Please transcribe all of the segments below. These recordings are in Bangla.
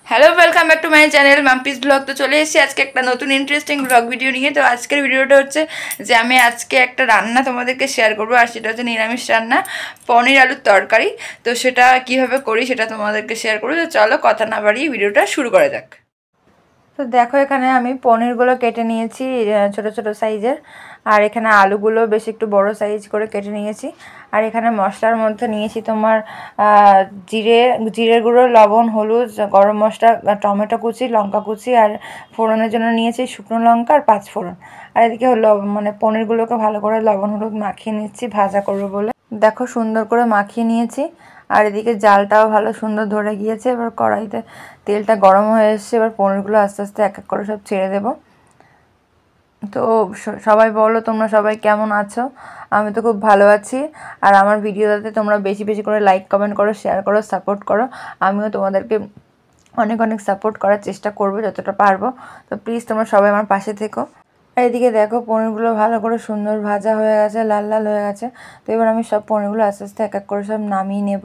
Hello welcome back to my channel Mampi's blog. তো চলে এসেছি আজকে একটা নতুন ইন্টারেস্টিং ব্লগ ভিডিও নিয়ে। তো আজকের ভিডিওটা হচ্ছে যে আমি আজকে একটা রান্না তোমাদেরকে শেয়ার করবো, আর সেটা হচ্ছে নিরামিষ রান্না, পনির আলুর তরকারি। তো সেটা কিভাবে করি সেটা তোমাদেরকে শেয়ার করবো। তো চলো কথা না বাড়িয়ে ভিডিওটা শুরু করা যাক। তো দেখো এখানে আমি পনিরগুলো কেটে নিয়েছি ছোট ছোট সাইজের, আর এখানে আলুগুলো বেশ একটু বড় সাইজ করে কেটে নিয়েছি। আর এখানে মশলার মধ্যে নিয়েছি তোমার জিরে গুঁড়ো, লবণ, হলুদ, গরম মশলা, টমেটো কুচি, লঙ্কা কুচি, আর ফোড়নের জন্য নিয়েছি শুকনো লঙ্কা আর 5 ফোড়ন। আর এদিকে মানে পনিরগুলোকে ভালো করে লবণ হলুদ মাখিয়ে নিচ্ছি ভাজা করবো বলে। দেখো সুন্দর করে মাখিয়ে নিয়েছি। আর এদিকে জালটাও ভালো সুন্দর ধরে গিয়েছে। এবার কড়াইতে তেলটা গরম হয়ে এসছে, এবার পনিরগুলো আস্তে আস্তে এক এক করে সব ছেড়ে দেবো। তো সবাই বলো তোমরা সবাই কেমন আছো? আমি তো খুব ভালো আছি। আর আমার ভিডিওটাতে তোমরা বেশি বেশি করে লাইক কমেন্ট করো, শেয়ার করো, সাপোর্ট করো। আমিও তোমাদেরকে অনেক অনেক সাপোর্ট করার চেষ্টা করবো যতটা পারবো। তো প্লিজ তোমরা সবাই আমার পাশে থেকো। আর এদিকে দেখো পনিরগুলো ভালো করে সুন্দর ভাজা হয়ে গেছে, লাল লাল হয়ে গেছে। তো এবার আমি সব পনিরগুলো আস্তে আস্তে এক এক করে সব নামিয়ে নেব।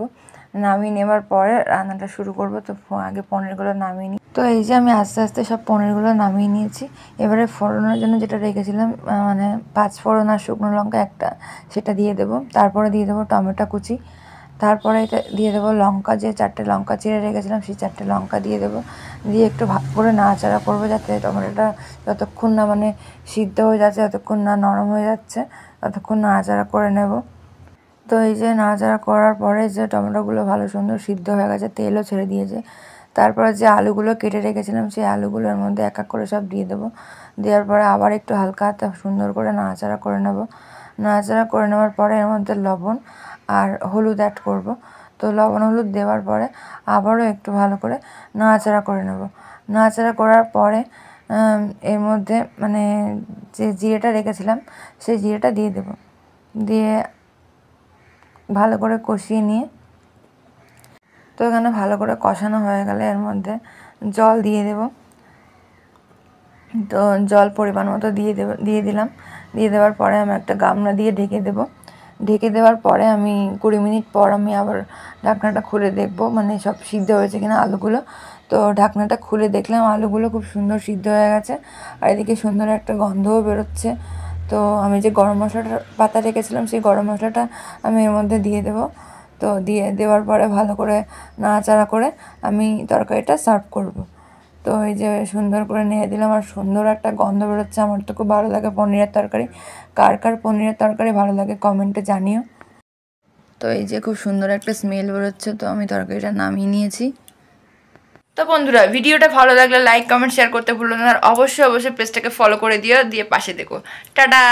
নামিয়ে নেবার পরে রান্নাটা শুরু করব। তো আগে পনিরগুলো নামিয়ে নিই। তো এই যে আমি আস্তে আস্তে সব পনিরগুলো নামিয়ে নিয়েছি। এবারে ফোড়নের জন্য যেটা রেখেছিলাম মানে 5 ফোড়ন আর শুকনো লঙ্কা একটা, সেটা দিয়ে দেবো। তারপরে দিয়ে দেবো টমেটো কুচি। তারপরে এটা দিয়ে দেবো লঙ্কা, যে 4টে লঙ্কা চিড়ে রেখেছিলাম সেই 4টে লঙ্কা দিয়ে দেবো। দিয়ে একটু ভালো করে নাড়াচাড়া করবো, যাতে টমেটোটা যতক্ষণ না মানে সিদ্ধ হয়ে যাচ্ছে, যতক্ষণ না নরম হয়ে যাচ্ছে ততক্ষণ নাড়াচাড়া করে নেব। তো এই যে নাড়াচাড়া করার পরে যে টমেটোগুলো ভালো সুন্দর সিদ্ধ হয়ে গেছে, তেলও ছেড়ে দিয়েছে। তারপরে যে আলুগুলো কেটে রেখেছিলাম সেই আলুগুলোর মধ্যে এক এক করে সব দিয়ে দেবো। দেওয়ার পরে আবার একটু হালকা হাতে সুন্দর করে নাড়াচাড়া করে নেব। নাড়াচাড়া করে নেওয়ার পরে এর মধ্যে লবণ আর হলুদ অ্যাড করব। তো লবণ হলুদ দেওয়ার পরে আবারও একটু ভালো করে নাড়াচাড়া করে নেব। নাড়াচাড়া করার পরে এর মধ্যে মানে যে জিরেটা রেখেছিলাম সেই জিরেটা দিয়ে দেব। দিয়ে ভালো করে কষিয়ে নিয়ে, তো এখানে ভালো করে কষানো হয়ে গেলে এর মধ্যে জল দিয়ে দেব। তো জল পরিমাণ মতো দিয়ে দিলাম। দিয়ে দেওয়ার পরে আমি একটা গামলা দিয়ে ঢেকে দেব। ঢেকে দেওয়ার পরে আমি 20 মিনিট পর আমি আবার ঢাকনাটা খুলে দেখব মানে সব সিদ্ধ হয়েছে কিনা আলুগুলো। তো ঢাকনাটা খুলে দেখলাম আলুগুলো খুব সুন্দর সিদ্ধ হয়ে গেছে। আর এদিকে সুন্দর একটা গন্ধও বেরোচ্ছে। তো আমি যে গরম মশলাটা পাতা রেখেছিলাম সেই গরম মশলাটা আমি এর মধ্যে দিয়ে দেব। তো দিয়ে দেওয়ার পরে ভালো করে নাড়াচাড়া করে আমি তরকারিটা সার্ভ করব। তো এই যে সুন্দর করে নেড়ে দিলাম, আর সুন্দর একটা গন্ধ বেরোচ্ছে। আমার তো খুব ভালো লাগে পনিরের তরকারি। কার কার পনিরের তরকারি ভালো লাগে কমেন্টে জানিও। তো এই যে খুব সুন্দর একটা স্মেল বেরোচ্ছে। তো আমি তরকারিটা নামিয়ে নিয়েছি। তো বন্ধুরা ভিডিওটা ভালো লাগলে লাইক কমেন্ট শেয়ার করতে ভুলো না, আর অবশ্যই অবশ্যই পেজটাকে ফলো করে দিও, দিয়ে পাশে দেখো। টাটা।